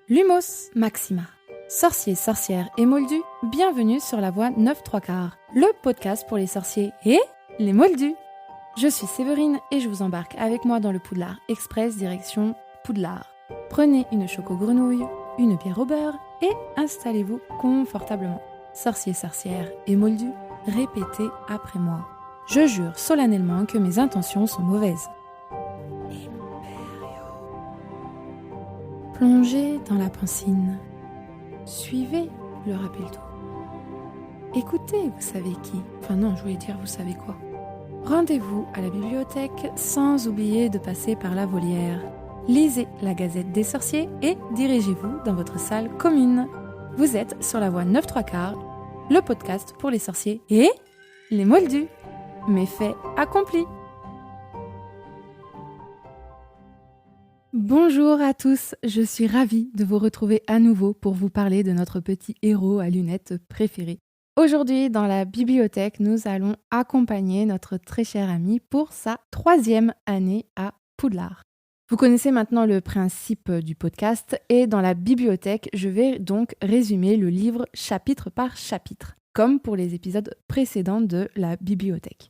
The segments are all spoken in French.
Lumos Maxima. Sorciers, sorcières et moldus, bienvenue sur la voie 9-3/4, le podcast pour les sorciers et les moldus. Je suis Séverine et je vous embarque avec moi dans le Poudlard Express direction Poudlard. Prenez une choco-grenouille, une bière au beurre et installez-vous confortablement. Sorciers, sorcières et moldus, répétez après moi. Je jure solennellement que mes intentions sont mauvaises. Plongez dans la pensine. Suivez le rappel-tout. Écoutez, vous savez qui. Enfin non, je voulais dire vous savez quoi. Rendez-vous à la bibliothèque sans oublier de passer par la volière. Lisez la Gazette des sorciers et dirigez-vous dans votre salle commune. Vous êtes sur la voie 9-3/4, le podcast pour les sorciers et les moldus. Méfait accompli. Bonjour à tous, je suis ravie de vous retrouver à nouveau pour vous parler de notre petit héros à lunettes préféré. Aujourd'hui, dans la bibliothèque, nous allons accompagner notre très cher ami pour sa 3e année à Poudlard. Vous connaissez maintenant le principe du podcast et dans la bibliothèque, je vais donc résumer le livre chapitre par chapitre, comme pour les épisodes précédents de la bibliothèque.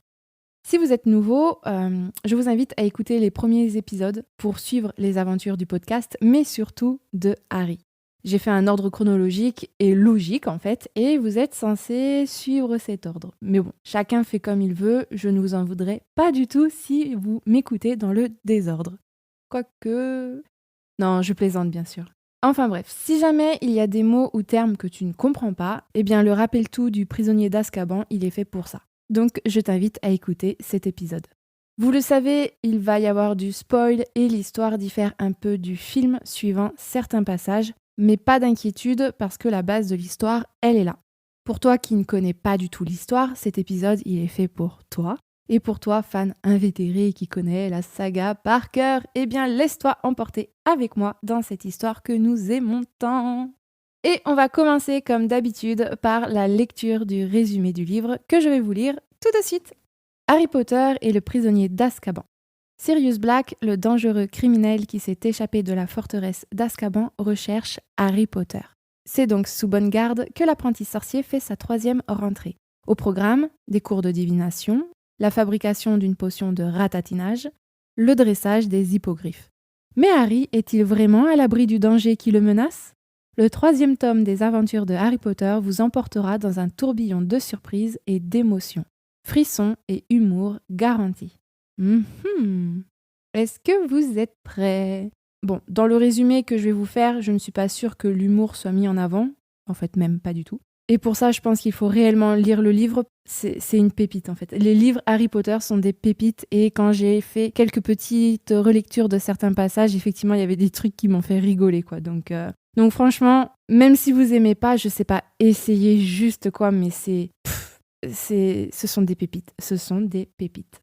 Si vous êtes nouveau, je vous invite à écouter les premiers épisodes pour suivre les aventures du podcast, mais surtout de Harry. J'ai fait un ordre chronologique et logique en fait, et vous êtes censés suivre cet ordre. Mais bon, chacun fait comme il veut, je ne vous en voudrais pas du tout si vous m'écoutez dans le désordre. Quoique... Non, je plaisante bien sûr. Enfin bref, si jamais il y a des mots ou termes que tu ne comprends pas, eh bien le rappel-tout du prisonnier d'Azkaban, il est fait pour ça. Donc, je t'invite à écouter cet épisode. Vous le savez, il va y avoir du spoil et l'histoire diffère un peu du film suivant certains passages, mais pas d'inquiétude parce que la base de l'histoire, elle est là. Pour toi qui ne connais pas du tout l'histoire, cet épisode, il est fait pour toi. Et pour toi, fan invétéré qui connaît la saga par cœur, eh bien laisse-toi emporter avec moi dans cette histoire que nous aimons tant. Et on va commencer comme d'habitude par la lecture du résumé du livre que je vais vous lire tout de suite. Harry Potter et le prisonnier d'Azkaban. Sirius Black, le dangereux criminel qui s'est échappé de la forteresse d'Azkaban, recherche Harry Potter. C'est donc sous bonne garde que l'apprenti sorcier fait sa 3e rentrée. Au programme, des cours de divination, la fabrication d'une potion de ratatinage, le dressage des hippogriffes. Mais Harry est-il vraiment à l'abri du danger qui le menace ? Le 3e tome des aventures de Harry Potter vous emportera dans un tourbillon de surprises et d'émotions. Frissons et humour garantis. Est-ce que vous êtes prêts ? Bon, dans le résumé que je vais vous faire, je ne suis pas sûre que l'humour soit mis en avant. En fait, même pas du tout. Et pour ça, je pense qu'il faut réellement lire le livre. C'est une pépite, en fait. Les livres Harry Potter sont des pépites. Et quand j'ai fait quelques petites relectures de certains passages, effectivement, il y avait des trucs qui m'ont fait rigoler, quoi. Donc franchement, même si vous aimez pas, je sais pas, essayez juste quoi, mais ce sont des pépites. Ce sont des pépites.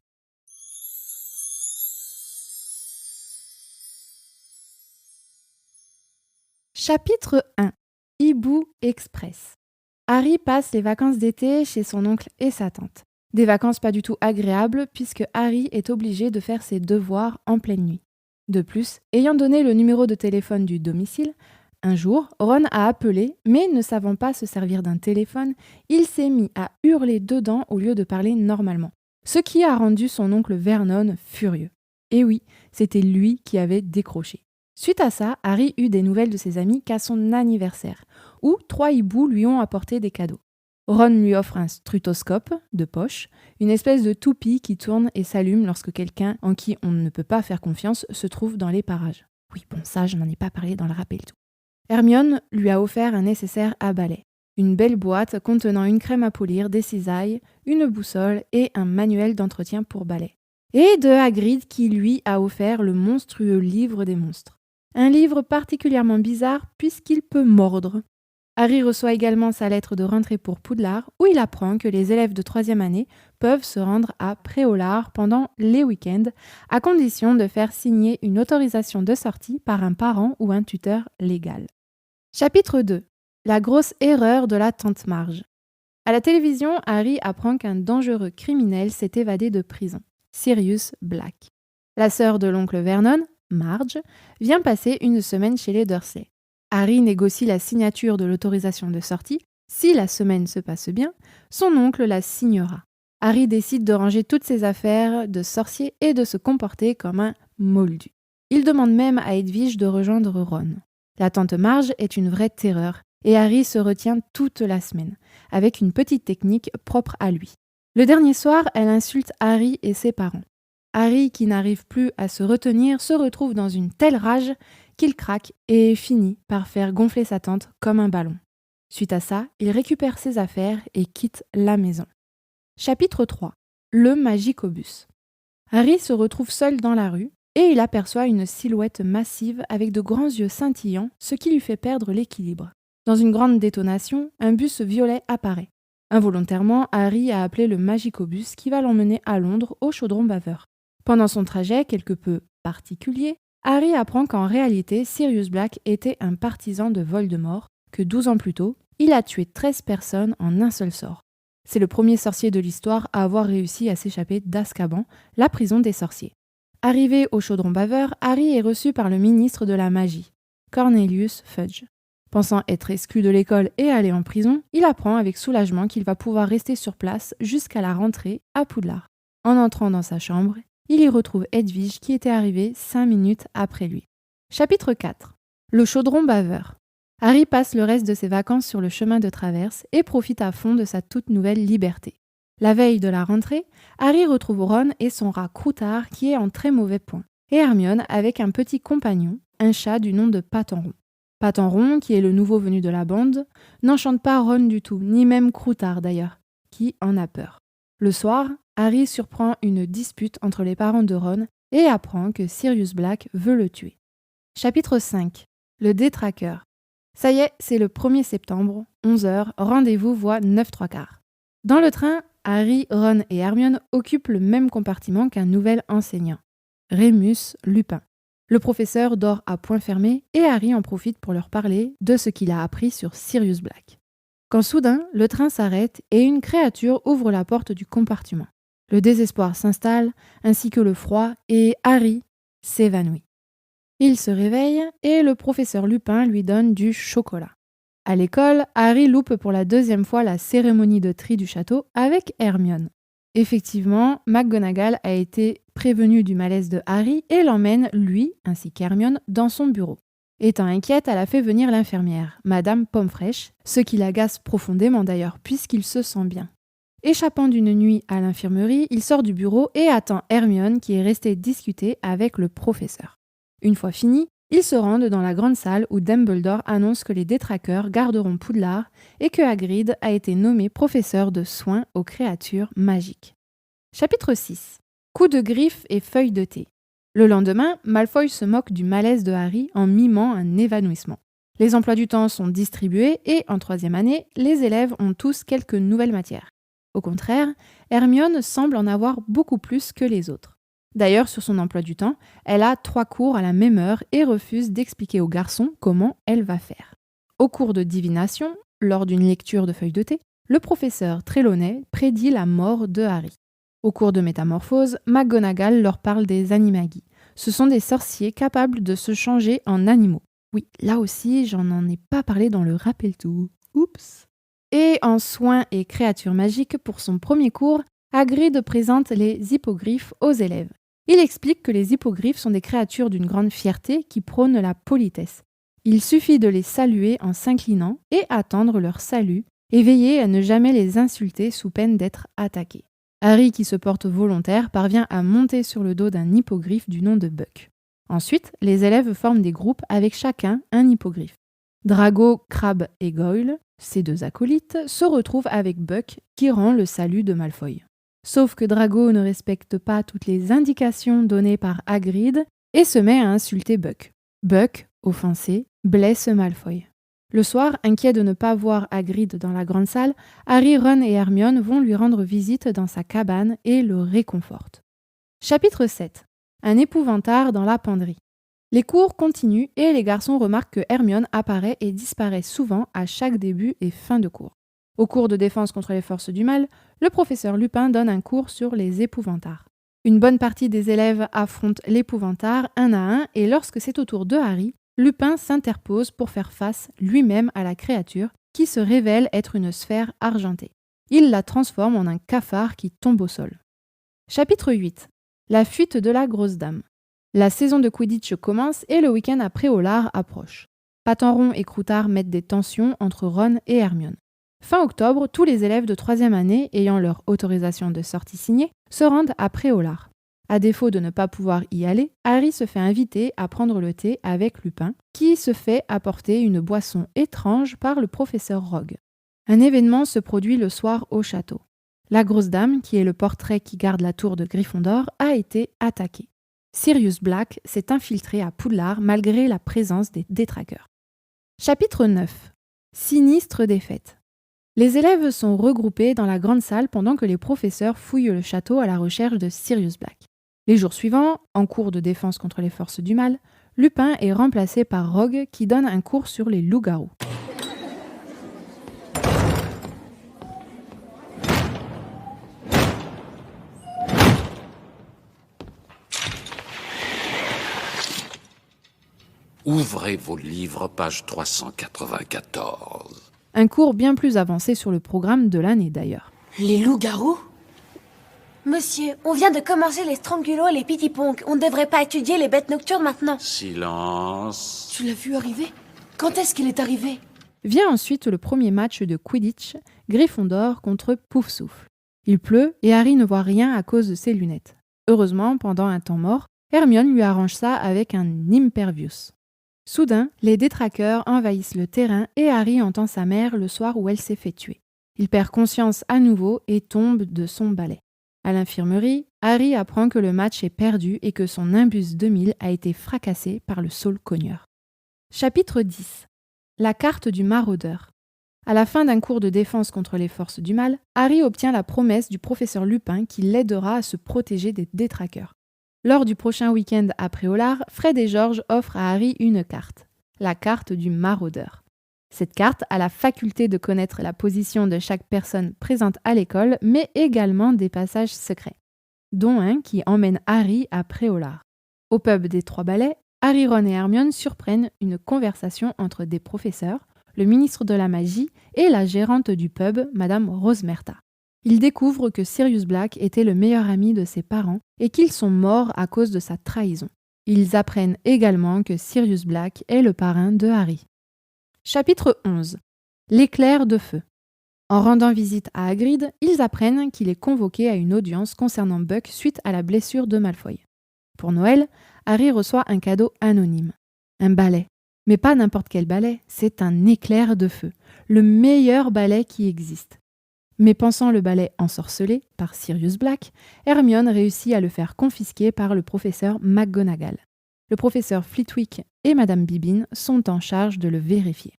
Chapitre 1. Hibou Express. Harry passe les vacances d'été chez son oncle et sa tante. Des vacances pas du tout agréables puisque Harry est obligé de faire ses devoirs en pleine nuit. De plus, ayant donné le numéro de téléphone du domicile, un jour, Ron a appelé, mais ne savant pas se servir d'un téléphone, il s'est mis à hurler dedans au lieu de parler normalement. Ce qui a rendu son oncle Vernon furieux. Et oui, c'était lui qui avait décroché. Suite à ça, Harry eut des nouvelles de ses amis qu'à son anniversaire, où 3 hiboux lui ont apporté des cadeaux. Ron lui offre un strutoscope de poche, une espèce de toupie qui tourne et s'allume lorsque quelqu'un en qui on ne peut pas faire confiance se trouve dans les parages. Oui, bon, ça, je n'en ai pas parlé dans le rappel-tout. Hermione lui a offert un nécessaire à balai, une belle boîte contenant une crème à polir, des cisailles, une boussole et un manuel d'entretien pour balai. Et de Hagrid qui lui a offert le monstrueux livre des monstres. Un livre particulièrement bizarre puisqu'il peut mordre. Harry reçoit également sa lettre de rentrée pour Poudlard où il apprend que les élèves de 3e année peuvent se rendre à Préolard pendant les week-ends à condition de faire signer une autorisation de sortie par un parent ou un tuteur légal. Chapitre 2. La grosse erreur de la tante Marge. À la télévision, Harry apprend qu'un dangereux criminel s'est évadé de prison, Sirius Black. La sœur de l'oncle Vernon, Marge, vient passer une semaine chez les Dursley. Harry négocie la signature de l'autorisation de sortie. Si la semaine se passe bien, son oncle la signera. Harry décide de ranger toutes ses affaires de sorcier et de se comporter comme un moldu. Il demande même à Edwige de rejoindre Ron. La tante Marge est une vraie terreur et Harry se retient toute la semaine, avec une petite technique propre à lui. Le dernier soir, elle insulte Harry et ses parents. Harry, qui n'arrive plus à se retenir, se retrouve dans une telle rage qu'il craque et finit par faire gonfler sa tante comme un ballon. Suite à ça, il récupère ses affaires et quitte la maison. Chapitre 3. Le Magicobus. Harry se retrouve seul dans la rue et il aperçoit une silhouette massive avec de grands yeux scintillants, ce qui lui fait perdre l'équilibre. Dans une grande détonation, un bus violet apparaît. Involontairement, Harry a appelé le Magicobus qui va l'emmener à Londres au chaudron baveur. Pendant son trajet, quelque peu particulier, Harry apprend qu'en réalité, Sirius Black était un partisan de Voldemort, que 12 ans plus tôt, il a tué 13 personnes en un seul sort. C'est le premier sorcier de l'histoire à avoir réussi à s'échapper d'Azkaban, la prison des sorciers. Arrivé au chaudron baveur, Harry est reçu par le ministre de la Magie, Cornelius Fudge. Pensant être exclu de l'école et aller en prison, il apprend avec soulagement qu'il va pouvoir rester sur place jusqu'à la rentrée à Poudlard. En entrant dans sa chambre, il y retrouve Edwige qui était arrivée 5 minutes après lui. Chapitre 4. Le chaudron baveur. Harry passe le reste de ses vacances sur le chemin de traverse et profite à fond de sa toute nouvelle liberté. La veille de la rentrée, Harry retrouve Ron et son rat Croutard qui est en très mauvais point, et Hermione avec un petit compagnon, un chat du nom de Patenron. Patenron, qui est le nouveau venu de la bande, n'enchante pas Ron du tout, ni même Croutard d'ailleurs, qui en a peur. Le soir, Harry surprend une dispute entre les parents de Ron et apprend que Sirius Black veut le tuer. Chapitre 5. Le détraqueur. Ça y est, c'est le 1er septembre, 11h, rendez-vous voie 9-3/4. Dans le train, Harry, Ron et Hermione occupent le même compartiment qu'un nouvel enseignant, Rémus Lupin. Le professeur dort à point fermé et Harry en profite pour leur parler de ce qu'il a appris sur Sirius Black. Quand soudain, le train s'arrête et une créature ouvre la porte du compartiment. Le désespoir s'installe, ainsi que le froid, et Harry s'évanouit. Il se réveille et le professeur Lupin lui donne du chocolat. À l'école, Harry loupe pour la 2e fois la cérémonie de tri du château avec Hermione. Effectivement, McGonagall a été prévenue du malaise de Harry et l'emmène, lui, ainsi qu'Hermione, dans son bureau. Étant inquiète, elle a fait venir l'infirmière, Madame Pommefraîche, ce qui l'agace profondément d'ailleurs, puisqu'il se sent bien. Échappant d'une nuit à l'infirmerie, il sort du bureau et attend Hermione qui est restée discuter avec le professeur. Une fois fini, ils se rendent dans la grande salle où Dumbledore annonce que les détraqueurs garderont Poudlard et que Hagrid a été nommé professeur de soins aux créatures magiques. Chapitre 6. Coup de griffe et feuille de thé. Le lendemain, Malfoy se moque du malaise de Harry en mimant un évanouissement. Les emplois du temps sont distribués et, en 3e année, les élèves ont tous quelques nouvelles matières. Au contraire, Hermione semble en avoir beaucoup plus que les autres. D'ailleurs, sur son emploi du temps, elle a 3 cours à la même heure et refuse d'expliquer aux garçons comment elle va faire. Au cours de divination, lors d'une lecture de feuilles de thé, le professeur Trelawney prédit la mort de Harry. Au cours de métamorphose, McGonagall leur parle des Animagi. Ce sont des sorciers capables de se changer en animaux. Oui, là aussi, j'en ai pas parlé dans le rappel-tout. Oups. Et en soins et créatures magiques, pour son premier cours, Hagrid présente les hippogriffes aux élèves. Il explique que les hippogriffes sont des créatures d'une grande fierté qui prônent la politesse. Il suffit de les saluer en s'inclinant et attendre leur salut et veiller à ne jamais les insulter sous peine d'être attaqué. Harry, qui se porte volontaire, parvient à monter sur le dos d'un hippogriffe du nom de Buck. Ensuite, les élèves forment des groupes avec chacun un hippogriffe. Drago, Crabbe et Goyle, ces 2 acolytes, se retrouvent avec Buck qui rend le salut de Malfoy. Sauf que Drago ne respecte pas toutes les indications données par Hagrid et se met à insulter Buck. Buck, offensé, blesse Malfoy. Le soir, inquiet de ne pas voir Hagrid dans la grande salle, Harry, Ron et Hermione vont lui rendre visite dans sa cabane et le réconfortent. Chapitre 7. Un épouvantard dans la penderie. Les cours continuent et les garçons remarquent que Hermione apparaît et disparaît souvent à chaque début et fin de cours. Au cours de défense contre les forces du mal, le professeur Lupin donne un cours sur les épouvantards. Une bonne partie des élèves affrontent l'épouvantard un à un et lorsque c'est au tour de Harry, Lupin s'interpose pour faire face lui-même à la créature qui se révèle être une sphère argentée. Il la transforme en un cafard qui tombe au sol. Chapitre 8. La fuite de la grosse dame. La saison de Quidditch commence et le week-end à Préolard approche. Patenron et Croutard mettent des tensions entre Ron et Hermione. Fin octobre, tous les élèves de 3e année ayant leur autorisation de sortie signée se rendent à Préolard. À défaut de ne pas pouvoir y aller, Harry se fait inviter à prendre le thé avec Lupin, qui se fait apporter une boisson étrange par le professeur Rogue. Un événement se produit le soir au château. La grosse dame, qui est le portrait qui garde la tour de Gryffondor, a été attaquée. Sirius Black s'est infiltré à Poudlard malgré la présence des détraqueurs. Chapitre 9. Sinistre défaite. Les élèves sont regroupés dans la grande salle pendant que les professeurs fouillent le château à la recherche de Sirius Black. Les jours suivants, en cours de défense contre les forces du mal, Lupin est remplacé par Rogue qui donne un cours sur les loups-garous. Ouvrez vos livres, page 394. Un cours bien plus avancé sur le programme de l'année d'ailleurs. Les loups-garous ? Monsieur, on vient de commencer les Strangulos et les Pitiponks. On ne devrait pas étudier les bêtes nocturnes maintenant. Silence. Tu l'as vu arriver ? Quand est-ce qu'il est arrivé ? Vient ensuite le premier match de Quidditch, Gryffondor contre Poufsouffle. Il pleut et Harry ne voit rien à cause de ses lunettes. Heureusement, pendant un temps mort, Hermione lui arrange ça avec un Impervious. Soudain, les détraqueurs envahissent le terrain et Harry entend sa mère le soir où elle s'est fait tuer. Il perd conscience à nouveau et tombe de son balai. À l'infirmerie, Harry apprend que le match est perdu et que son Nimbus 2000 a été fracassé par le saule-cogneur. Chapitre 10. La carte du maraudeur. À la fin d'un cours de défense contre les forces du mal, Harry obtient la promesse du professeur Lupin qui l'aidera à se protéger des détraqueurs. Lors du prochain week-end à Préolard, Fred et George offrent à Harry une carte, la carte du maraudeur. Cette carte a la faculté de connaître la position de chaque personne présente à l'école, mais également des passages secrets, dont un qui emmène Harry à Préolard. Au pub des Trois Balais, Harry, Ron et Hermione surprennent une conversation entre des professeurs, le ministre de la Magie et la gérante du pub, Madame Rosmerta. Ils découvrent que Sirius Black était le meilleur ami de ses parents et qu'ils sont morts à cause de sa trahison. Ils apprennent également que Sirius Black est le parrain de Harry. Chapitre 11. L'éclair de feu. En rendant visite à Hagrid, ils apprennent qu'il est convoqué à une audience concernant Buck suite à la blessure de Malfoy. Pour Noël, Harry reçoit un cadeau anonyme. Un balai. Mais pas n'importe quel balai, c'est un éclair de feu. Le meilleur balai qui existe. Mais pensant le balai ensorcelé par Sirius Black, Hermione réussit à le faire confisquer par le professeur McGonagall. Le professeur Flitwick et Madame Bibine sont en charge de le vérifier.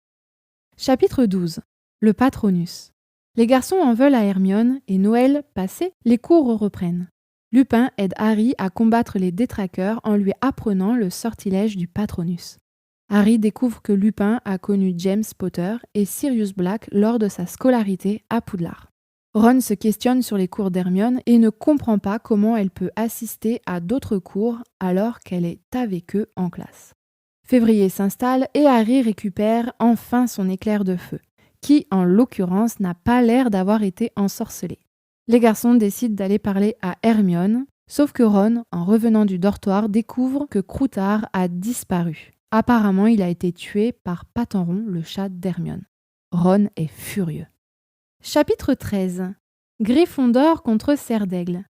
Chapitre 12. Le Patronus. Les garçons en veulent à Hermione et Noël passé, les cours reprennent. Lupin aide Harry à combattre les détraqueurs en lui apprenant le sortilège du Patronus. Harry découvre que Lupin a connu James Potter et Sirius Black lors de sa scolarité à Poudlard. Ron se questionne sur les cours d'Hermione et ne comprend pas comment elle peut assister à d'autres cours alors qu'elle est avec eux en classe. Février s'installe et Harry récupère enfin son éclair de feu, qui en l'occurrence n'a pas l'air d'avoir été ensorcelé. Les garçons décident d'aller parler à Hermione, sauf que Ron, en revenant du dortoir, découvre que Croutard a disparu. Apparemment, il a été tué par Patenron, le chat d'Hermione. Ron est furieux. Chapitre 13. Gryffondor contre Serre d'Aigle.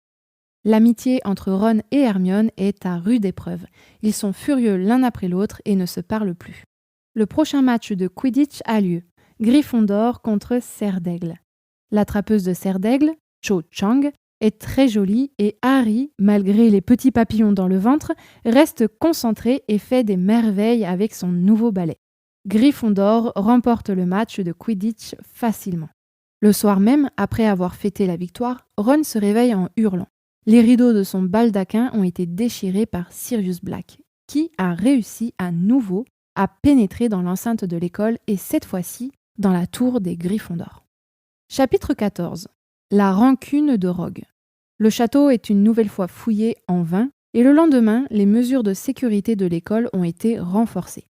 L'amitié entre Ron et Hermione est à rude épreuve. Ils sont furieux l'un après l'autre et ne se parlent plus. Le prochain match de Quidditch a lieu. Gryffondor contre Serre d'Aigle. L'attrapeuse de Serre d'Aigle, Cho Chang, est très jolie et Harry, malgré les petits papillons dans le ventre, reste concentré et fait des merveilles avec son nouveau balai. Gryffondor remporte le match de Quidditch facilement. Le soir même, après avoir fêté la victoire, Ron se réveille en hurlant. Les rideaux de son baldaquin ont été déchirés par Sirius Black, qui a réussi à nouveau à pénétrer dans l'enceinte de l'école et cette fois-ci dans la tour des Gryffondor. Chapitre 14. La rancune de Rogue. Le château est une nouvelle fois fouillé en vain et le lendemain, les mesures de sécurité de l'école ont été renforcées.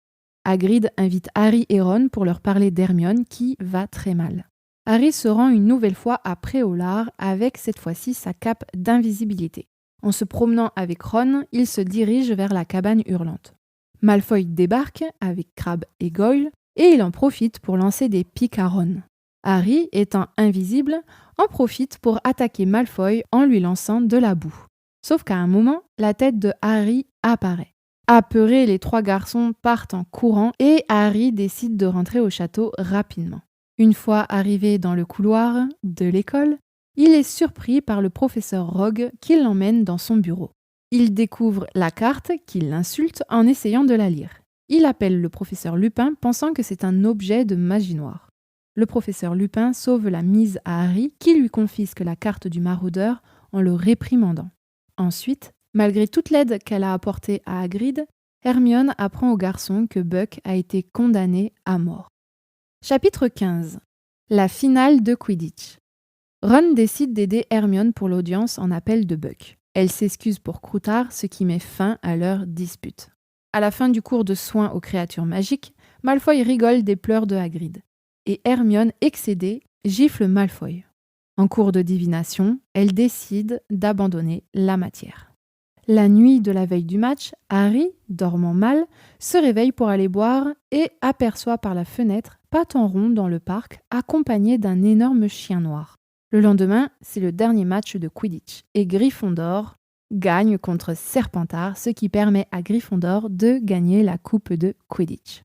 Hagrid invite Harry et Ron pour leur parler d'Hermione qui va très mal. Harry se rend une nouvelle fois à Préolard avec cette fois-ci sa cape d'invisibilité. En se promenant avec Ron, il se dirige vers la cabane hurlante. Malfoy débarque avec Crabbe et Goyle et il en profite pour lancer des pics à Ron. Harry, étant invisible, en profite pour attaquer Malfoy en lui lançant de la boue. Sauf qu'à un moment, la tête de Harry apparaît. Apeurés, les 3 garçons partent en courant et Harry décide de rentrer au château rapidement. Une fois arrivé dans le couloir de l'école, il est surpris par le professeur Rogue qui l'emmène dans son bureau. Il découvre la carte qui l'insulte en essayant de la lire. Il appelle le professeur Lupin pensant que c'est un objet de magie noire. Le professeur Lupin sauve la mise à Harry qui lui confisque la carte du maraudeur en le réprimandant. Ensuite, malgré toute l'aide qu'elle a apportée à Hagrid, Hermione apprend aux garçons que Buck a été condamné à mort. Chapitre 15. La finale de Quidditch. Ron décide d'aider Hermione pour l'audience en appel de Buck. Elle s'excuse pour Croutard, ce qui met fin à leur dispute. À la fin du cours de soins aux créatures magiques, Malfoy rigole des pleurs de Hagrid. Et Hermione, excédée, gifle Malfoy. En cours de divination, elle décide d'abandonner la matière. La nuit de la veille du match, Harry, dormant mal, se réveille pour aller boire et aperçoit par la fenêtre Patenron dans le parc, accompagné d'un énorme chien noir. Le lendemain, c'est le dernier match de Quidditch et Gryffondor gagne contre Serpentard, ce qui permet à Gryffondor de gagner la coupe de Quidditch.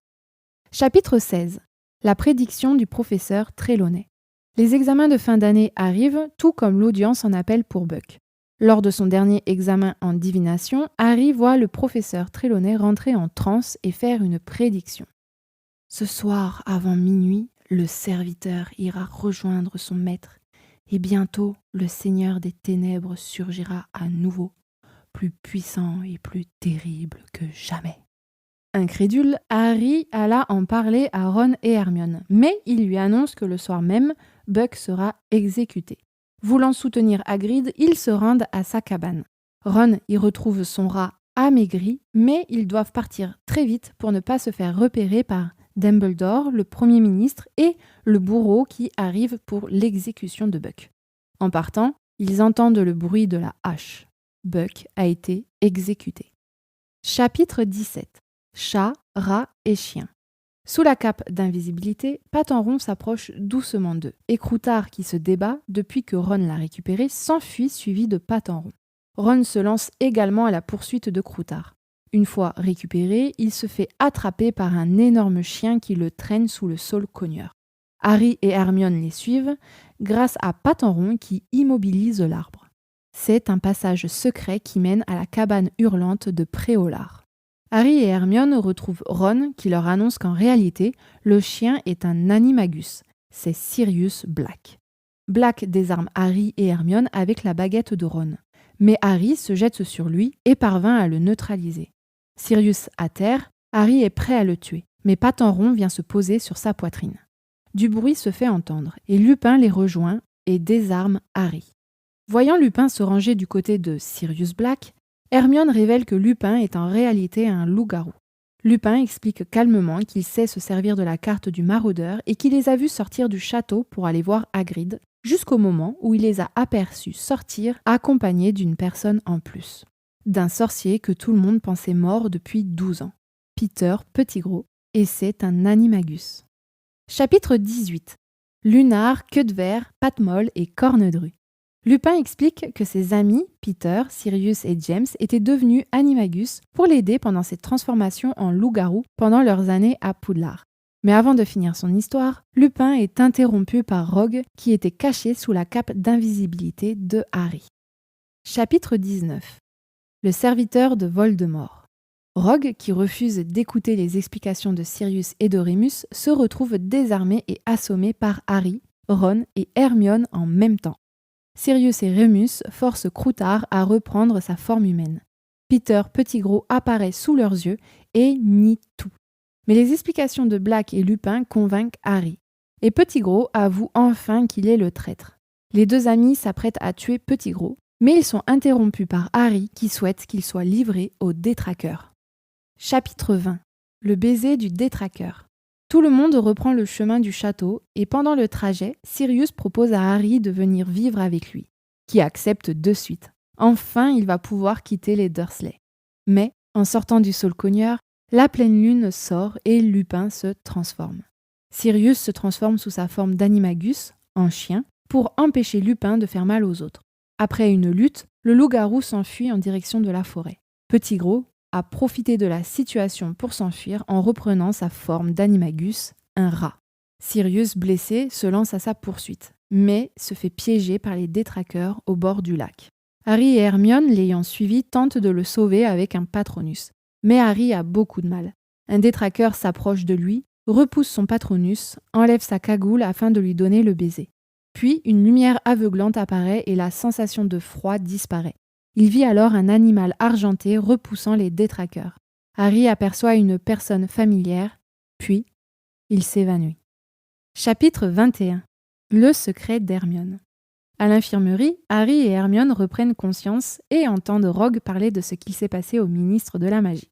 Chapitre 16. La prédiction du professeur Trelawney. Les examens de fin d'année arrivent, tout comme l'audience en appel pour Buck. Lors de son dernier examen en divination, Harry voit le professeur Trelawney rentrer en transe et faire une prédiction. Ce soir, avant minuit, le serviteur ira rejoindre son maître, et bientôt le Seigneur des Ténèbres surgira à nouveau, plus puissant et plus terrible que jamais. Incrédule, Harry alla en parler à Ron et Hermione, mais il lui annonce que le soir même, Buck sera exécuté. Voulant soutenir Hagrid, ils se rendent à sa cabane. Ron y retrouve son rat amaigri, mais ils doivent partir très vite pour ne pas se faire repérer par Dumbledore, le Premier ministre, et le bourreau qui arrive pour l'exécution de Buck. En partant, ils entendent le bruit de la hache. Buck a été exécuté. Chapitre 17. Chat, rat et chien. Sous la cape d'invisibilité, Patenron s'approche doucement d'eux, et Croutard, qui se débat depuis que Ron l'a récupéré, s'enfuit suivi de Patenron. Ron se lance également à la poursuite de Croutard. Une fois récupéré, il se fait attraper par un énorme chien qui le traîne sous le sol cogneur. Harry et Hermione les suivent grâce à Patenron qui immobilise l'arbre. C'est un passage secret qui mène à la cabane hurlante de Préolard. Harry et Hermione retrouvent Ron qui leur annonce qu'en réalité, le chien est un animagus. C'est Sirius Black. Black désarme Harry et Hermione avec la baguette de Ron. Mais Harry se jette sur lui et parvint à le neutraliser. Sirius à terre, Harry est prêt à le tuer, mais Patenron vient se poser sur sa poitrine. Du bruit se fait entendre et Lupin les rejoint et désarme Harry. Voyant Lupin se ranger du côté de Sirius Black, Hermione révèle que Lupin est en réalité un loup-garou. Lupin explique calmement qu'il sait se servir de la carte du maraudeur et qu'il les a vus sortir du château pour aller voir Hagrid, jusqu'au moment où il les a aperçus sortir accompagnés d'une personne en plus. D'un sorcier que tout le monde pensait mort depuis 12 ans. Peter Pettigrew, et c'est un animagus. Chapitre 18. Lunar, Queue de Verre, Patte-Molle et Corne-Dru. Lupin explique que ses amis, Peter, Sirius et James, étaient devenus animagus pour l'aider pendant cette transformation en loup-garou pendant leurs années à Poudlard. Mais avant de finir son histoire, Lupin est interrompu par Rogue qui était caché sous la cape d'invisibilité de Harry. Chapitre 19. Le serviteur de Voldemort. Rogue, qui refuse d'écouter les explications de Sirius et de Remus, se retrouve désarmé et assommé par Harry, Ron et Hermione en même temps. Sirius et Remus forcent Croutard à reprendre sa forme humaine. Peter Pettigrew apparaît sous leurs yeux et nie tout. Mais les explications de Black et Lupin convainquent Harry. Et Pettigrew avoue enfin qu'il est le traître. Les deux amis s'apprêtent à tuer Pettigrew, mais ils sont interrompus par Harry qui souhaite qu'il soit livré aux détraqueurs. Chapitre 20. le baiser du détraqueur. Tout le monde reprend le chemin du château et pendant le trajet, Sirius propose à Harry de venir vivre avec lui, qui accepte de suite. Enfin, il va pouvoir quitter les Dursley. Mais, en sortant du saule-cogneur, la pleine lune sort et Lupin se transforme. Sirius se transforme sous sa forme d'animagus, en chien, pour empêcher Lupin de faire mal aux autres. Après une lutte, le loup-garou s'enfuit en direction de la forêt. Petit Gros a profité de la situation pour s'enfuir en reprenant sa forme d'animagus, un rat. Sirius, blessé, se lance à sa poursuite, mais se fait piéger par les détraqueurs au bord du lac. Harry et Hermione, l'ayant suivi, tentent de le sauver avec un Patronus. Mais Harry a beaucoup de mal. Un détraqueur s'approche de lui, repousse son Patronus, enlève sa cagoule afin de lui donner le baiser. Puis, une lumière aveuglante apparaît et la sensation de froid disparaît. Il vit alors un animal argenté repoussant les détraqueurs. Harry aperçoit une personne familière, puis il s'évanouit. Chapitre 21. Le secret d'Hermione. À l'infirmerie, Harry et Hermione reprennent conscience et entendent Rogue parler de ce qu'il s'est passé au ministre de la Magie.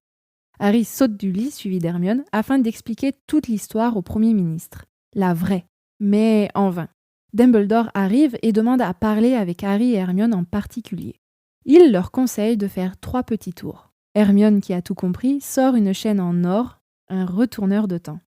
Harry saute du lit suivi d'Hermione afin d'expliquer toute l'histoire au Premier ministre. La vraie, mais en vain. Dumbledore arrive et demande à parler avec Harry et Hermione en particulier. Il leur conseille de faire 3 petits tours. Hermione, qui a tout compris, sort une chaîne en or, un retourneur de temps.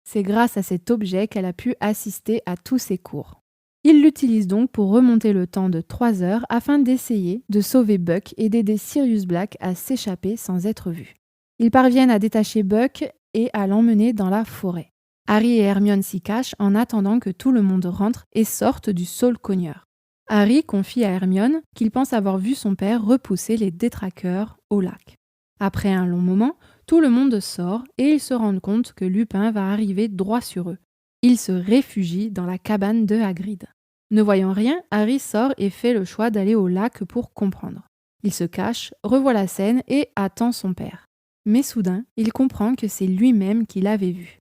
C'est grâce à cet objet qu'elle a pu assister à tous ses cours. Il l'utilise donc pour remonter le temps de 3 heures afin d'essayer de sauver Buck et d'aider Sirius Black à s'échapper sans être vu. Ils parviennent à détacher Buck et à l'emmener dans la forêt. Harry et Hermione s'y cachent en attendant que tout le monde rentre et sorte du saule-cogneur. Harry confie à Hermione qu'il pense avoir vu son père repousser les détraqueurs au lac. Après un long moment, tout le monde sort et ils se rendent compte que Lupin va arriver droit sur eux. Ils se réfugient dans la cabane de Hagrid. Ne voyant rien, Harry sort et fait le choix d'aller au lac pour comprendre. Il se cache, revoit la scène et attend son père. Mais soudain, il comprend que c'est lui-même qui l'avait vu.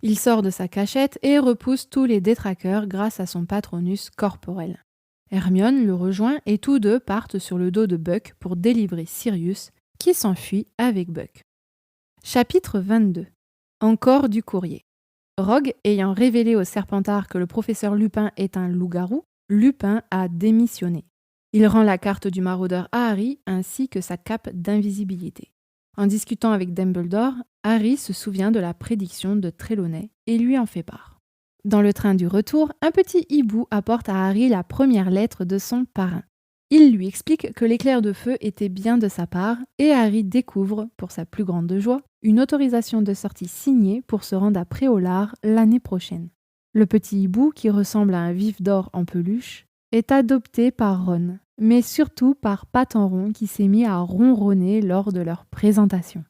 Il sort de sa cachette et repousse tous les détraqueurs grâce à son Patronus corporel. Hermione le rejoint et tous deux partent sur le dos de Buck pour délivrer Sirius, qui s'enfuit avec Buck. Chapitre 22. Encore du courrier. Rogue ayant révélé au Serpentard que le professeur Lupin est un loup-garou, Lupin a démissionné. Il rend la carte du maraudeur à Harry ainsi que sa cape d'invisibilité. En discutant avec Dumbledore, Harry se souvient de la prédiction de Trelawney et lui en fait part. Dans le train du retour, un petit hibou apporte à Harry la première lettre de son parrain. Il lui explique que l'éclair de feu était bien de sa part et Harry découvre, pour sa plus grande joie, une autorisation de sortie signée pour se rendre à Préolard l'année prochaine. Le petit hibou, qui ressemble à un vif d'or en peluche, est adopté par Ron, mais surtout par Patenron qui s'est mis à ronronner lors de leur présentation.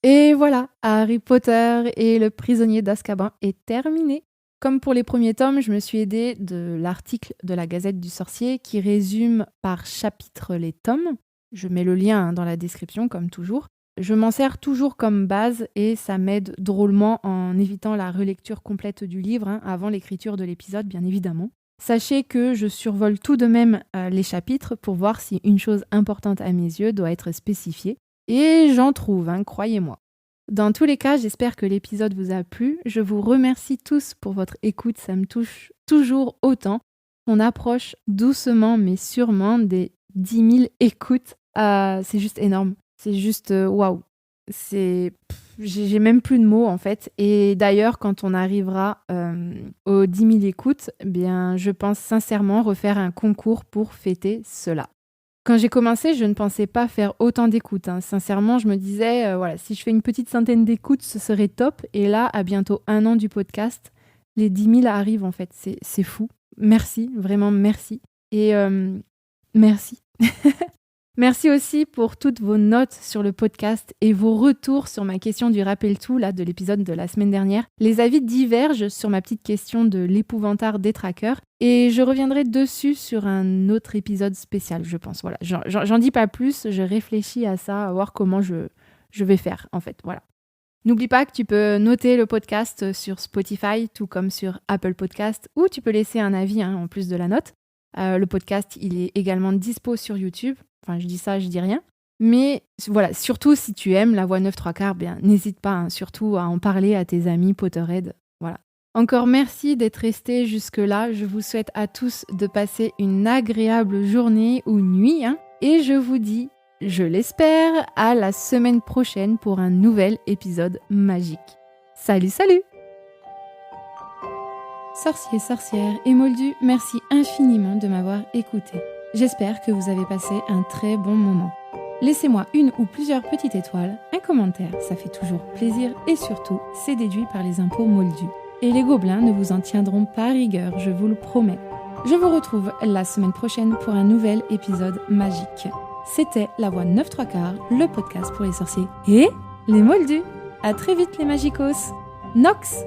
Et voilà, Harry Potter et le prisonnier d'Azkaban est terminé. Comme pour les premiers tomes, je me suis aidée de l'article de la Gazette du Sorcier qui résume par chapitre les tomes. Je mets le lien dans la description comme toujours. Je m'en sers toujours comme base et ça m'aide drôlement en évitant la relecture complète du livre avant l'écriture de l'épisode, bien évidemment. Sachez que je survole tout de même les chapitres pour voir si une chose importante à mes yeux doit être spécifiée. Et j'en trouve, croyez-moi. Dans tous les cas, j'espère que l'épisode vous a plu. Je vous remercie tous pour votre écoute, ça me touche toujours autant. On approche doucement mais sûrement des 10 000 écoutes. C'est juste énorme. C'est juste waouh. J'ai même plus de mots en fait. Et d'ailleurs, quand on arrivera aux 10 000 écoutes, bien, je pense sincèrement refaire un concours pour fêter cela. Quand j'ai commencé, je ne pensais pas faire autant d'écoutes. Sincèrement, je me disais, voilà, si je fais une petite centaine d'écoutes, ce serait top. Et là, à bientôt 1 an du podcast, les 10 000 arrivent en fait. C'est fou. Merci, vraiment merci. Et merci. Merci aussi pour toutes vos notes sur le podcast et vos retours sur ma question du rappel-tout de l'épisode de la semaine dernière. Les avis divergent sur ma petite question de l'épouvantard détraqueur et je reviendrai dessus sur un autre épisode spécial, je pense. Voilà, j'en dis pas plus, je réfléchis à ça, à voir comment je vais faire en fait. Voilà. N'oublie pas que tu peux noter le podcast sur Spotify, tout comme sur Apple Podcast, ou tu peux laisser un avis en plus de la note. Le podcast, il est également dispo sur YouTube. Enfin, je dis ça, je dis rien. Mais voilà, surtout si tu aimes La Voix 9 3/4, bien, n'hésite pas surtout à en parler à tes amis Potterhead. Voilà. Encore merci d'être restés jusque-là. Je vous souhaite à tous de passer une agréable journée ou nuit. Et je vous dis, je l'espère, à la semaine prochaine pour un nouvel épisode magique. Salut, salut! Sorciers, sorcières et moldus, merci infiniment de m'avoir écouté. J'espère que vous avez passé un très bon moment. Laissez-moi une ou plusieurs petites étoiles, un commentaire, ça fait toujours plaisir et surtout, c'est déduit par les impôts moldus. Et les gobelins ne vous en tiendront pas rigueur, je vous le promets. Je vous retrouve la semaine prochaine pour un nouvel épisode magique. C'était La Voix 9 3/4, le podcast pour les sorciers et les moldus. À très vite les magicos. Nox!